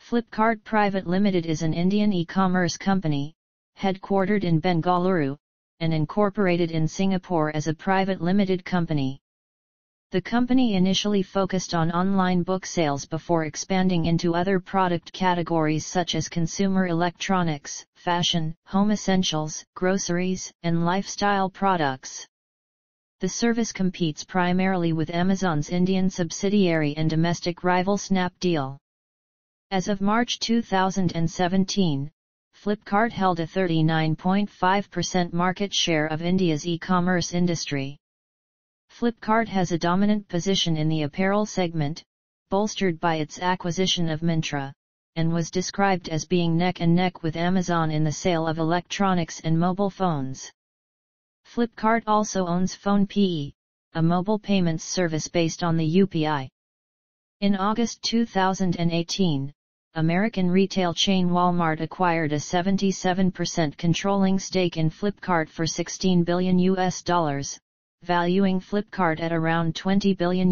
Flipkart Private Limited is an Indian e-commerce company, headquartered in Bengaluru, and incorporated in Singapore as a private limited company. The company initially focused on online book sales before expanding into other product categories such as consumer electronics, fashion, home essentials, groceries, and lifestyle products. The service competes primarily with Amazon's Indian subsidiary and domestic rival Snapdeal. As of March 2017, Flipkart held a 39.5% market share of India's e-commerce industry. Flipkart has a dominant position in the apparel segment, bolstered by its acquisition of Myntra, and was described as being neck and neck with Amazon in the sale of electronics and mobile phones. Flipkart also owns PhonePe, a mobile payments service based on the UPI. In August 2018, American retail chain Walmart acquired a 77% controlling stake in Flipkart for $16 billion, valuing Flipkart at around $20 billion.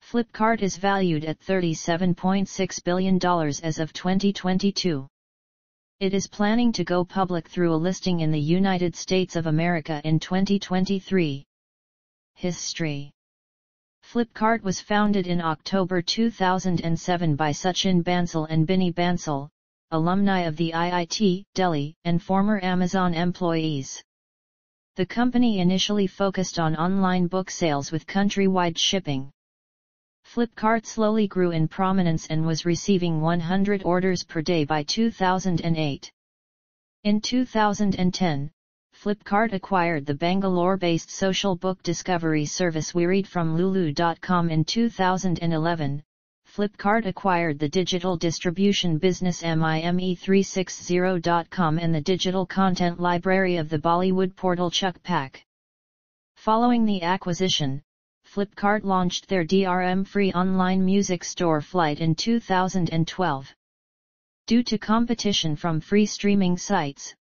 Flipkart is valued at $37.6 billion as of 2022. It is planning to go public through a listing in the United States of America in 2023. History. Flipkart was founded in October 2007 by Sachin Bansal and Binny Bansal, alumni of the IIT, Delhi, and former Amazon employees. The company initially focused on online book sales with countrywide shipping. Flipkart slowly grew in prominence and was receiving 100 orders per day by 2008. In 2010, Flipkart acquired the Bangalore-based social book discovery service WeRead from Lulu.com. In 2011, Flipkart acquired the digital distribution business MIME360.com and the digital content library of the Bollywood portal ChuckPack. Following the acquisition, Flipkart launched their DRM-free online music store Flight in 2012. Due to competition from free streaming sites,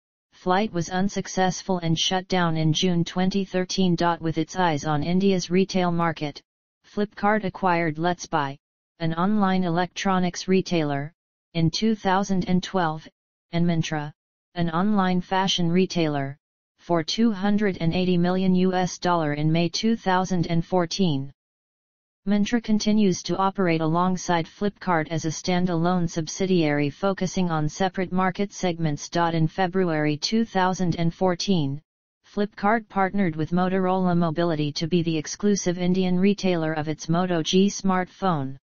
Flight was unsuccessful and shut down in June 2013. With its eyes on India's retail market, Flipkart acquired Let's Buy, an online electronics retailer, in 2012, and Myntra, an online fashion retailer, for $280 million in May 2014. Myntra continues to operate alongside Flipkart as a standalone subsidiary focusing on separate market segments. In February 2014, Flipkart partnered with Motorola Mobility to be the exclusive Indian retailer of its Moto G smartphone.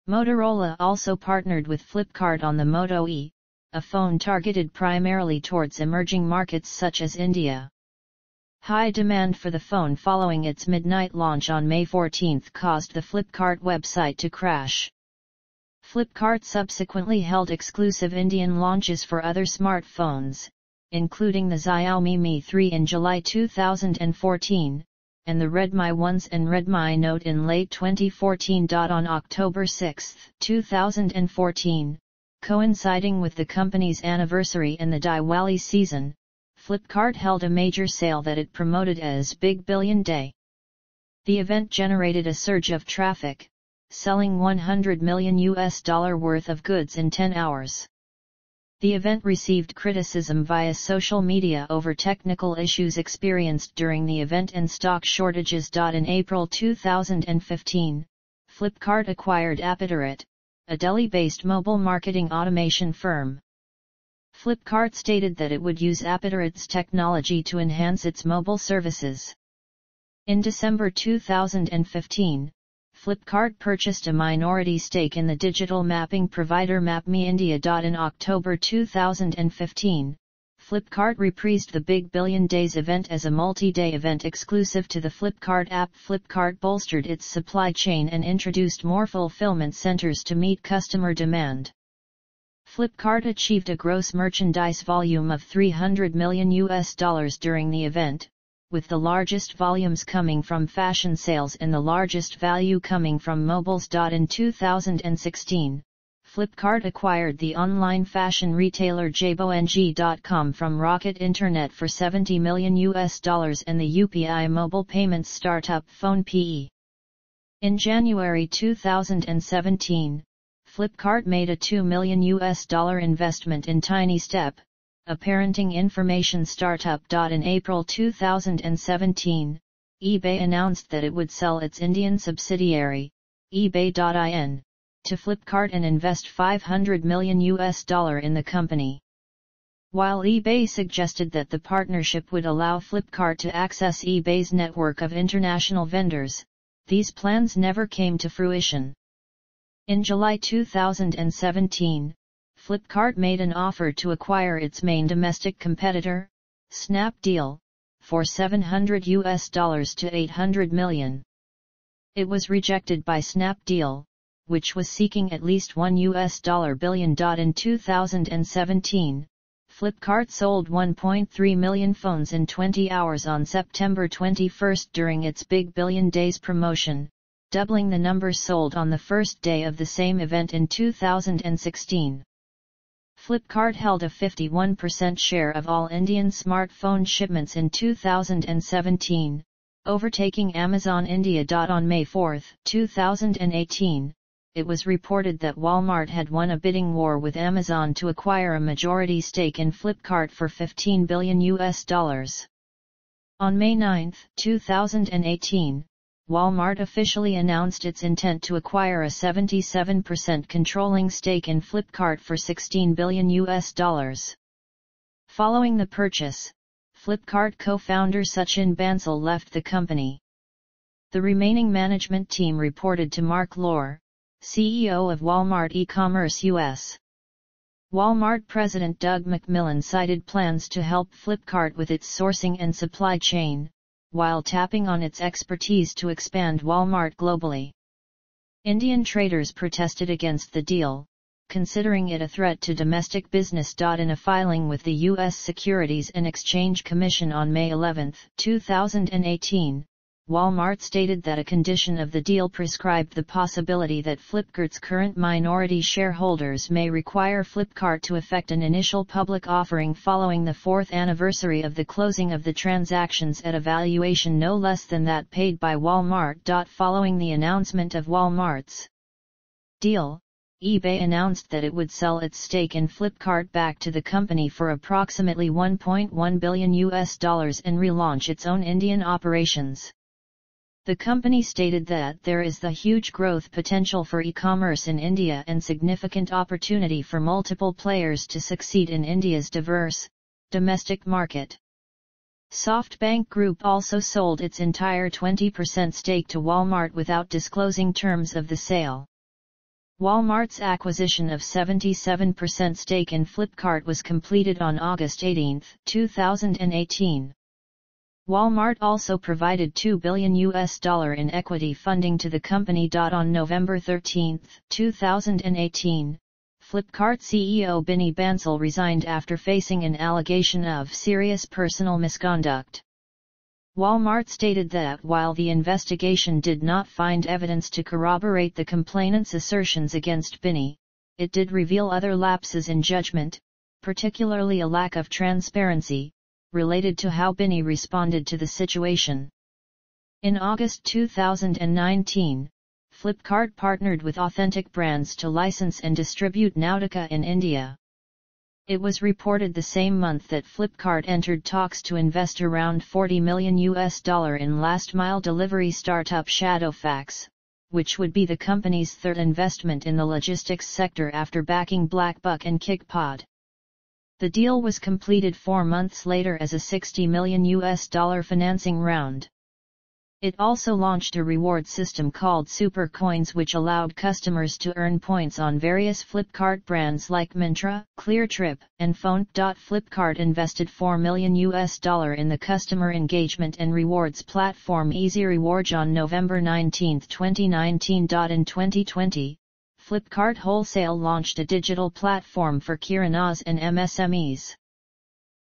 Motorola also partnered with Flipkart on the Moto E, a phone targeted primarily towards emerging markets such as India. High demand for the phone following its midnight launch on May 14 caused the Flipkart website to crash. Flipkart subsequently held exclusive Indian launches for other smartphones, including the Xiaomi Mi 3 in July 2014, and the Redmi 1 and Redmi Note in late 2014. On October 6, 2014, coinciding with the company's anniversary and the Diwali season, Flipkart held a major sale that it promoted as Big Billion Day. The event generated a surge of traffic, selling $100 million worth of goods in 10 hours. The event received criticism via social media over technical issues experienced during the event and stock shortages. In April 2015, Flipkart acquired Apitorit, a Delhi-based mobile marketing automation firm. Flipkart stated that it would use Apitorit's technology to enhance its mobile services. In December 2015, Flipkart purchased a minority stake in the digital mapping provider MapMe India. In October 2015, Flipkart reprised the Big Billion Days event as a multi-day event exclusive to the Flipkart app. Flipkart bolstered its supply chain and introduced more fulfillment centers to meet customer demand. Flipkart achieved a gross merchandise volume of $300 million during the event, with the largest volumes coming from fashion sales and the largest value coming from mobiles. In 2016, Flipkart acquired the online fashion retailer Jabong.com from Rocket Internet for $70 million and the UPI mobile payments startup PhonePe. In January 2017, Flipkart made a $2 million investment in TinyStep, a parenting information startup. In April 2017, eBay announced that it would sell its Indian subsidiary, eBay.in, to Flipkart and invest $500 million in the company. While eBay suggested that the partnership would allow Flipkart to access eBay's network of international vendors, these plans never came to fruition. In July 2017, Flipkart made an offer to acquire its main domestic competitor, Snapdeal, for $700 to $800 million. It was rejected by Snapdeal, which was seeking at least $1 billion. In 2017, Flipkart sold 1.3 million phones in 20 hours on September 21 during its Big Billion Days promotion, doubling the numbers sold on the first day of the same event in 2016. Flipkart held a 51% share of all Indian smartphone shipments in 2017, overtaking Amazon India. On May 4, 2018, it was reported that Walmart had won a bidding war with Amazon to acquire a majority stake in Flipkart for $15 billion. On May 9, 2018, Walmart officially announced its intent to acquire a 77% controlling stake in Flipkart for $16 billion. Following the purchase, Flipkart co-founder Sachin Bansal left the company. The remaining management team reported to Mark Lore, CEO of Walmart e-commerce US. Walmart President Doug McMillon cited plans to help Flipkart with its sourcing and supply chain, while tapping on its expertise to expand Walmart globally. Indian traders protested against the deal, considering it a threat to domestic business. In a filing with the U.S. Securities and Exchange Commission on May 11, 2018, Walmart stated that a condition of the deal prescribed the possibility that Flipkart's current minority shareholders may require Flipkart to effect an initial public offering following the 4th anniversary of the closing of the transactions at a valuation no less than that paid by Walmart. Following the announcement of Walmart's deal, eBay announced that it would sell its stake in Flipkart back to the company for approximately $1.1 billion and relaunch its own Indian operations. The company stated that there is the huge growth potential for e-commerce in India and significant opportunity for multiple players to succeed in India's diverse, domestic market. SoftBank Group also sold its entire 20% stake to Walmart without disclosing terms of the sale. Walmart's acquisition of 77% stake in Flipkart was completed on August 18, 2018. Walmart also provided $2 billion in equity funding to the company. On November 13, 2018, Flipkart CEO Binny Bansal resigned after facing an allegation of serious personal misconduct. Walmart stated that while the investigation did not find evidence to corroborate the complainant's assertions against Binny, it did reveal other lapses in judgment, particularly a lack of transparency, related to how Binny responded to the situation. In August 2019, Flipkart partnered with Authentic Brands to license and distribute Nautica in India. It was reported the same month that Flipkart entered talks to invest around $40 million in last-mile delivery startup Shadowfax, which would be the company's third investment in the logistics sector after backing BlackBuck and Kickpod. The deal was completed 4 months later as a $60 million financing round. It also launched a reward system called Super Coins, which allowed customers to earn points on various Flipkart brands like Myntra, Cleartrip, and Phone. Flipkart invested $4 million in the customer engagement and rewards platform Easy Rewards on November 19, 2019. In 2020, Flipkart Wholesale launched a digital platform for kiranas and MSMEs.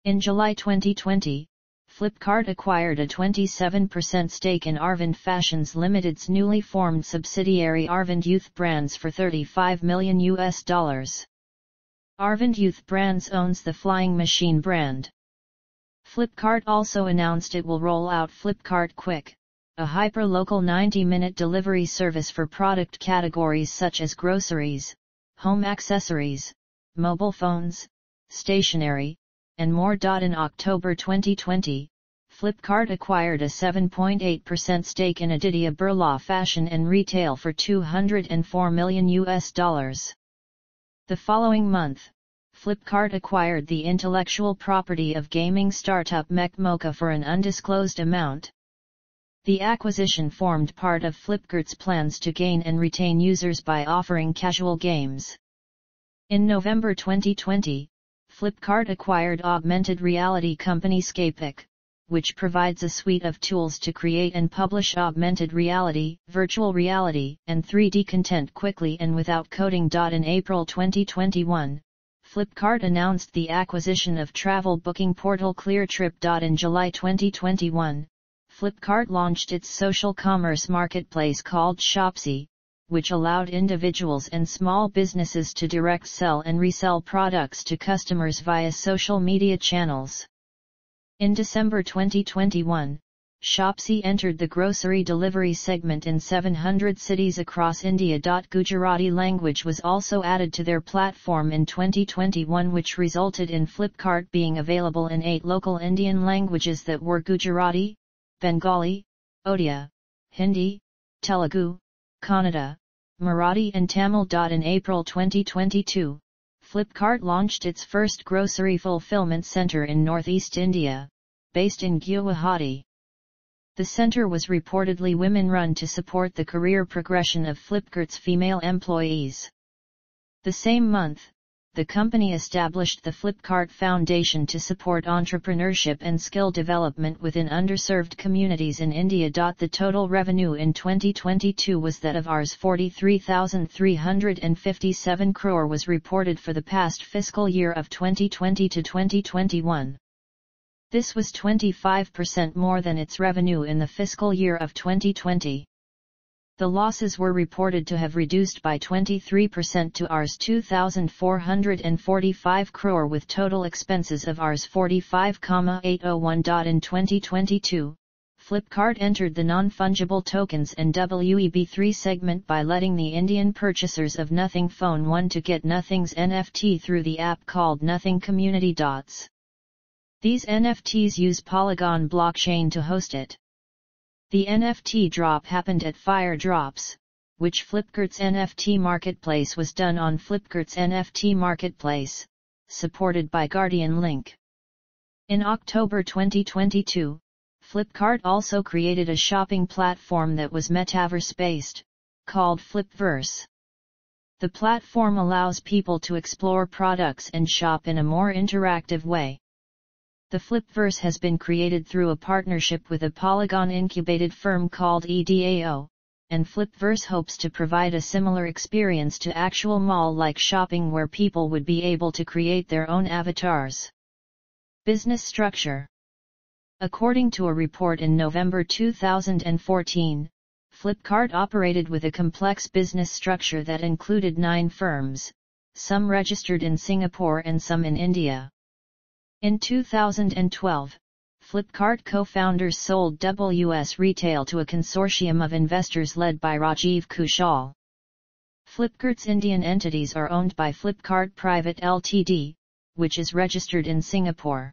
In July 2020, Flipkart acquired a 27% stake in Arvind Fashions Limited's newly formed subsidiary Arvind Youth Brands for $35 million. Arvind Youth Brands owns the Flying Machine brand. Flipkart also announced it will roll out Flipkart Quick, a hyper-local 90-minute delivery service for product categories such as groceries, home accessories, mobile phones, stationery, and more. In October 2020, Flipkart acquired a 7.8% stake in Aditya Birla Fashion and Retail for $204 million. The following month, Flipkart acquired the intellectual property of gaming startup Mech Mocha for an undisclosed amount. The acquisition formed part of Flipkart's plans to gain and retain users by offering casual games. In November 2020, Flipkart acquired augmented reality company Scapic, which provides a suite of tools to create and publish augmented reality, virtual reality, and 3D content quickly and without coding. In April 2021, Flipkart announced the acquisition of travel booking portal Cleartrip. In July 2021, Flipkart launched its social commerce marketplace called Shopsy, which allowed individuals and small businesses to direct sell and resell products to customers via social media channels. In December 2021, Shopsy entered the grocery delivery segment in 700 cities across India. Gujarati language was also added to their platform in 2021, which resulted in Flipkart being available in 8 local Indian languages that were Gujarati, Bengali, Odia, Hindi, Telugu, Kannada, Marathi and Tamil. In April 2022, Flipkart launched its first grocery fulfillment center in northeast India, based in Guwahati. The center was reportedly women-run to support the career progression of Flipkart's female employees. The same month, the company established the Flipkart Foundation to support entrepreneurship and skill development within underserved communities in India. The total revenue in 2022 was that of Rs 43,357 crore was reported for the past fiscal year of 2020 to 2021. This was 25% more than its revenue in the fiscal year of 2020. The losses were reported to have reduced by 23% to Rs 2,445 crore with total expenses of Rs 45,801. In 2022, Flipkart entered the non-fungible tokens and Web3 segment by letting the Indian purchasers of Nothing Phone 1 to get Nothing's NFT through the app called Nothing Community. These NFTs use Polygon blockchain to host it. The NFT drop happened at Fire Drops, which Flipkart's NFT marketplace was done on Flipkart's NFT marketplace, supported by Guardian Link. In October 2022, Flipkart also created a shopping platform that was metaverse-based, called Flipverse. The platform allows people to explore products and shop in a more interactive way. The Flipverse has been created through a partnership with a Polygon-incubated firm called EDAO, and Flipverse hopes to provide a similar experience to actual mall-like shopping where people would be able to create their own avatars. Business structure. According to a report in November 2014, Flipkart operated with a complex business structure that included 9 firms, some registered in Singapore and some in India. In 2012, Flipkart co-founders sold WS Retail to a consortium of investors led by Rajiv Kushal. Flipkart's Indian entities are owned by Flipkart Private Ltd, which is registered in Singapore.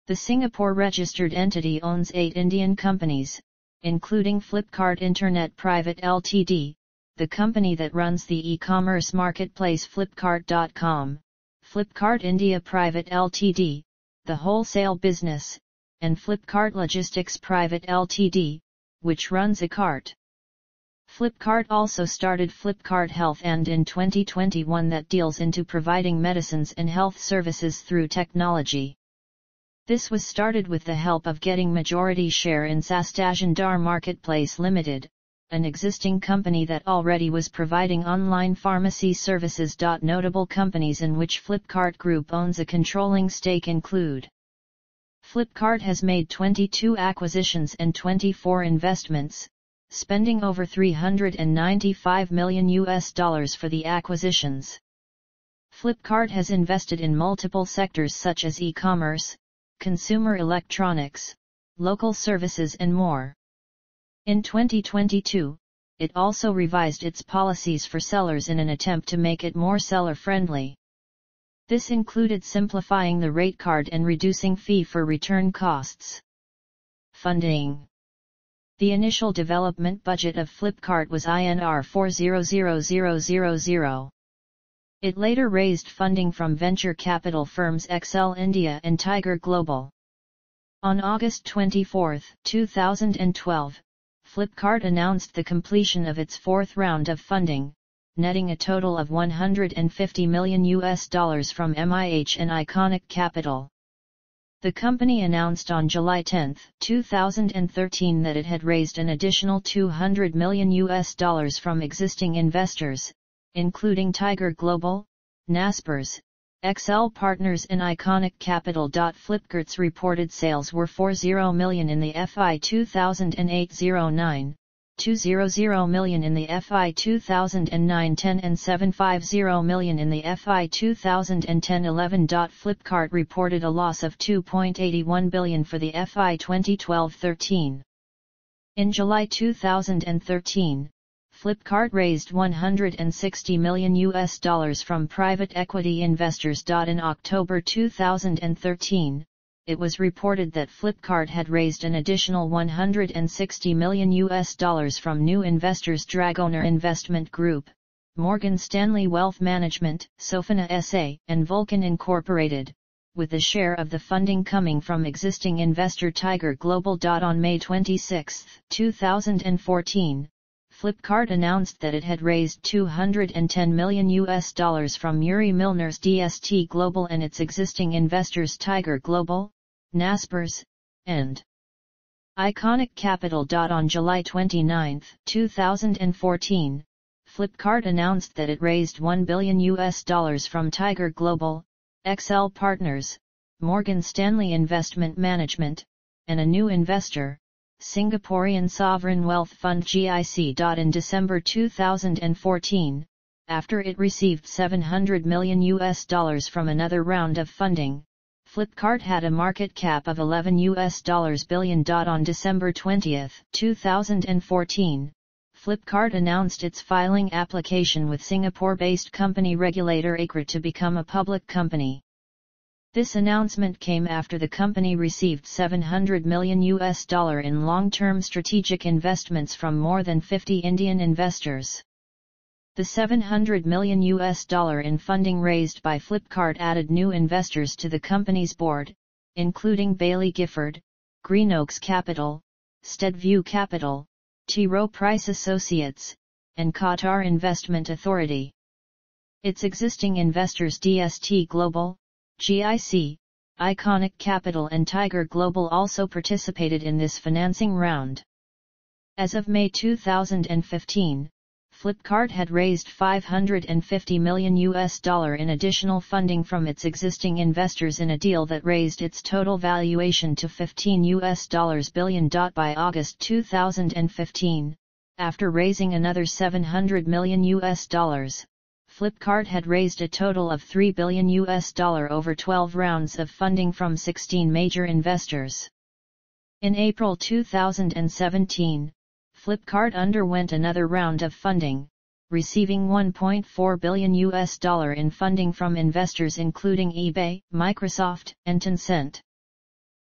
The Singapore-registered entity owns 8 Indian companies, including Flipkart Internet Private Ltd, the company that runs the e-commerce marketplace Flipkart.com, Flipkart India Private Ltd, the wholesale business, and Flipkart Logistics Private Ltd, which runs Ekart. Flipkart also started Flipkart Health and in 2021 that deals into providing medicines and health services through technology. This was started with the help of getting majority share in Sastagandar Marketplace Limited, an existing company that already was providing online pharmacy services. Notable companies in which Flipkart Group owns a controlling stake include: Flipkart has made 22 acquisitions and 24 investments, spending over $395 million for the acquisitions. Flipkart has invested in multiple sectors such as e-commerce, consumer electronics, local services and more. In 2022, it also revised its policies for sellers in an attempt to make it more seller-friendly. This included simplifying the rate card and reducing fee for return costs. Funding. The initial development budget of Flipkart was INR 400,000. It later raised funding from venture capital firms Excel India and Tiger Global. On August 24, 2012, Flipkart announced the completion of its fourth round of funding, netting a total of $150 million from MIH and Iconic Capital. The company announced on July 10, 2013 that it had raised an additional $200 million from existing investors, including Tiger Global, Naspers, Excel Partners and Iconic Capital. Flipkart's reported sales were 40 million in the FY 2008-09, 200 million in the FY 2009-10 and 750 million in the FY 2010-11. Flipkart reported a loss of 2.81 billion for the FY 2012-13. In July 2013, Flipkart raised $160 million from private equity investors. In October 2013, it was reported that Flipkart had raised an additional $160 million from new investors Dragoner Investment Group, Morgan Stanley Wealth Management, Sofina SA, and Vulcan Incorporated, with a share of the funding coming from existing investor Tiger Global. On May 26, 2014, Flipkart announced that it had raised $210 million from Yuri Milner's DST Global and its existing investors Tiger Global, Naspers, and Iconic Capital. On July 29, 2014, Flipkart announced that it raised $1 billion from Tiger Global, Excel Partners, Morgan Stanley Investment Management, and a new investor, Singaporean Sovereign Wealth Fund GIC. In December 2014, after it received $700 million from another round of funding, Flipkart had a market cap of $11 billion. On December 20, 2014, Flipkart announced its filing application with Singapore-based company regulator ACRA to become a public company. This announcement came after the company received $700 million in long-term strategic investments from more than 50 Indian investors. The $700 million in funding raised by Flipkart added new investors to the company's board, including Baillie Gifford, Greenoaks Capital, Steadview Capital, T. Rowe Price Associates, and Qatar Investment Authority. Its existing investors DST Global, GIC, Iconic Capital and Tiger Global also participated in this financing round. As of May 2015, Flipkart had raised $550 million in additional funding from its existing investors in a deal that raised its total valuation to $15 billion. By August 2015, after raising another $700 million, Flipkart had raised a total of $3 billion over 12 rounds of funding from 16 major investors. In April 2017, Flipkart underwent another round of funding, receiving $1.4 billion in funding from investors including eBay, Microsoft, and Tencent.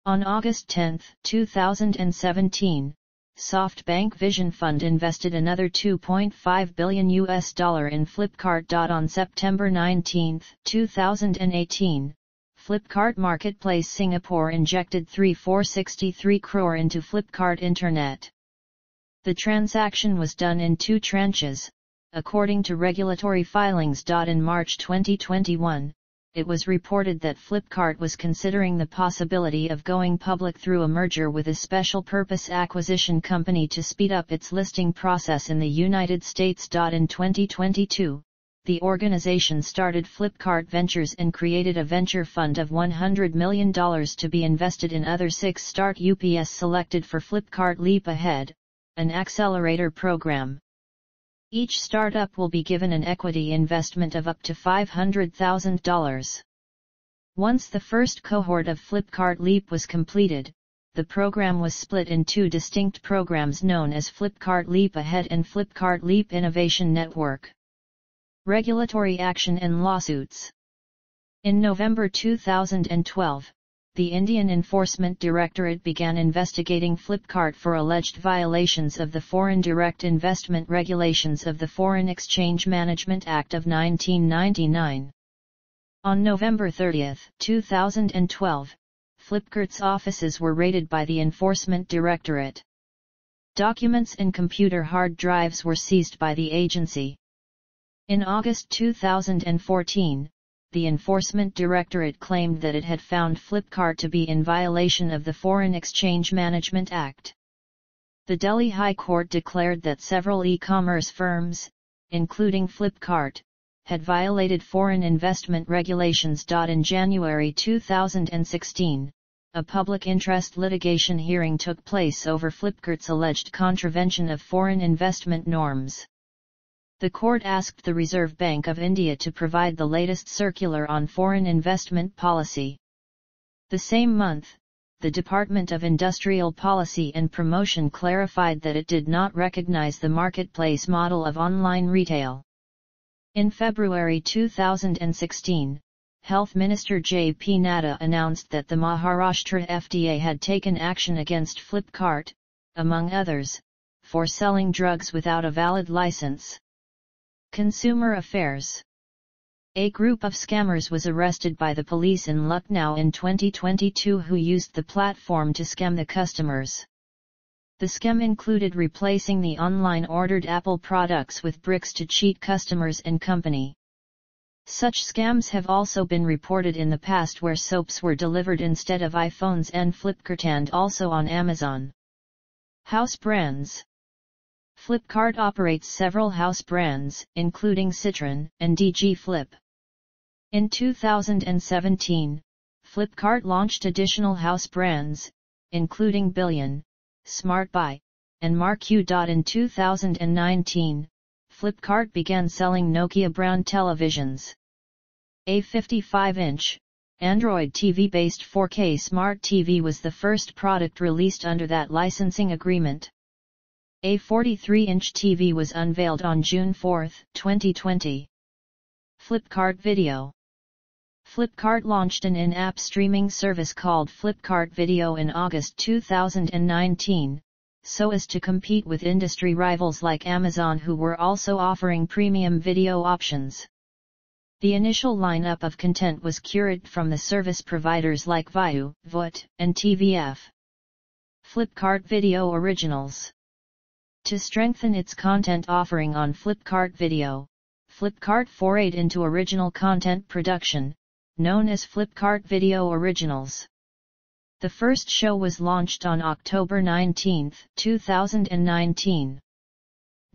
On August 10, 2017, SoftBank Vision Fund invested another $2.5 billion in Flipkart. On September 19, 2018, Flipkart Marketplace Singapore injected 463 crore into Flipkart Internet. The transaction was done in two tranches, according to regulatory filings. In March 2021, it was reported that Flipkart was considering the possibility of going public through a merger with a special purpose acquisition company to speed up its listing process in the United States. In 2022, the organization started Flipkart Ventures and created a venture fund of $100 million to be invested in other 6 start-ups selected for Flipkart Leap Ahead, an accelerator program. Each startup will be given an equity investment of up to $500,000. Once the first cohort of Flipkart Leap was completed, the program was split in two distinct programs known as Flipkart Leap Ahead and Flipkart Leap Innovation Network. Regulatory action and lawsuits. In November 2012, the Indian Enforcement Directorate began investigating Flipkart for alleged violations of the Foreign Direct Investment Regulations of the Foreign Exchange Management Act of 1999. On November 30, 2012, Flipkart's offices were raided by the Enforcement Directorate. Documents and computer hard drives were seized by the agency. In August 2014, the Enforcement Directorate claimed that it had found Flipkart to be in violation of the Foreign Exchange Management Act. The Delhi High Court declared that several e-commerce firms, including Flipkart, had violated foreign investment regulations. In January 2016, a public interest litigation hearing took place over Flipkart's alleged contravention of foreign investment norms. The court asked the Reserve Bank of India to provide the latest circular on foreign investment policy. The same month, the Department of Industrial Policy and Promotion clarified that it did not recognize the marketplace model of online retail. In February 2016, Health Minister J.P. Nadda announced that the Maharashtra FDA had taken action against Flipkart, among others, for selling drugs without a valid license. Consumer Affairs. A group of scammers was arrested by the police in Lucknow in 2022 who used the platform to scam the customers. The scam included replacing the online ordered Apple products with bricks to cheat customers and company. Such scams have also been reported in the past where soaps were delivered instead of iPhones and Flipkart and also on Amazon. House brands. Flipkart operates several house brands, including Citron and DG Flip. In 2017, Flipkart launched additional house brands, including Billion, SmartBuy, and Marq. In 2019, Flipkart began selling Nokia brand televisions. A 55-inch, Android TV-based 4K Smart TV was the first product released under that licensing agreement. A 43-inch TV was unveiled on June 4, 2020. Flipkart Video. Flipkart launched an in-app streaming service called Flipkart Video in August 2019, so as to compete with industry rivals like Amazon who were also offering premium video options. The initial lineup of content was curated from the service providers like Viu, Voot, and TVF. Flipkart Video Originals. To strengthen its content offering on Flipkart Video, Flipkart forayed into original content production, known as Flipkart Video Originals. The first show was launched on October 19, 2019.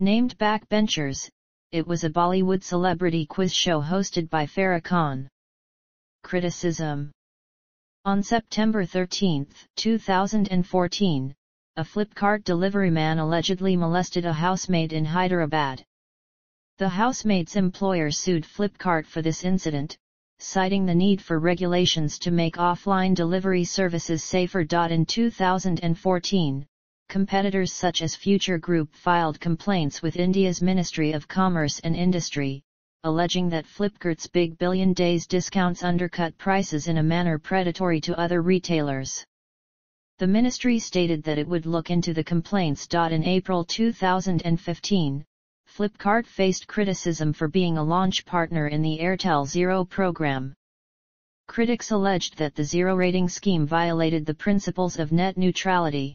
Named Backbenchers, it was a Bollywood celebrity quiz show hosted by Farah Khan. Criticism. On September 13, 2014, a Flipkart delivery man allegedly molested a housemaid in Hyderabad. The housemaid's employer sued Flipkart for this incident, citing the need for regulations to make offline delivery services safer. In 2014, competitors such as Future Group filed complaints with India's Ministry of Commerce and Industry, alleging that Flipkart's Big Billion Days discounts undercut prices in a manner predatory to other retailers. The ministry stated that it would look into the complaints. In April 2015, Flipkart faced criticism for being a launch partner in the Airtel Zero program. Critics alleged that the zero rating scheme violated the principles of net neutrality.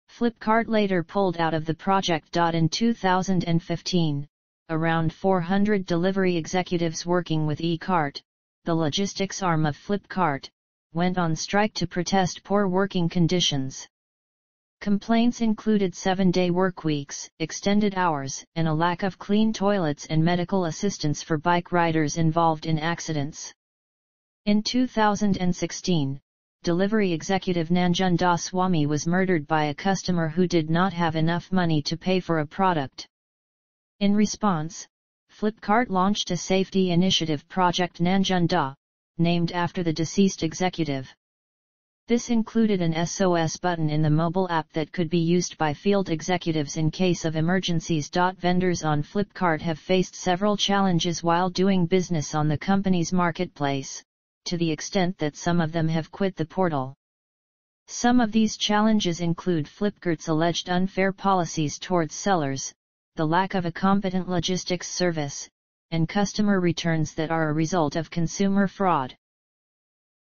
Flipkart later pulled out of the project. In 2015, around 400 delivery executives working with eCart, the logistics arm of Flipkart, went on strike to protest poor working conditions. Complaints included 7-day workweeks, extended hours, and a lack of clean toilets and medical assistance for bike riders involved in accidents. In 2016, delivery executive Nanjunda Swamy was murdered by a customer who did not have enough money to pay for a product. In response, Flipkart launched a safety initiative Project Nanjunda, named after the deceased executive. This included an SOS button in the mobile app that could be used by field executives in case of emergencies. Vendors on Flipkart have faced several challenges while doing business on the company's marketplace, to the extent that some of them have quit the portal. Some of these challenges include Flipkart's alleged unfair policies towards sellers, the lack of a competent logistics service, and customer returns that are a result of consumer fraud.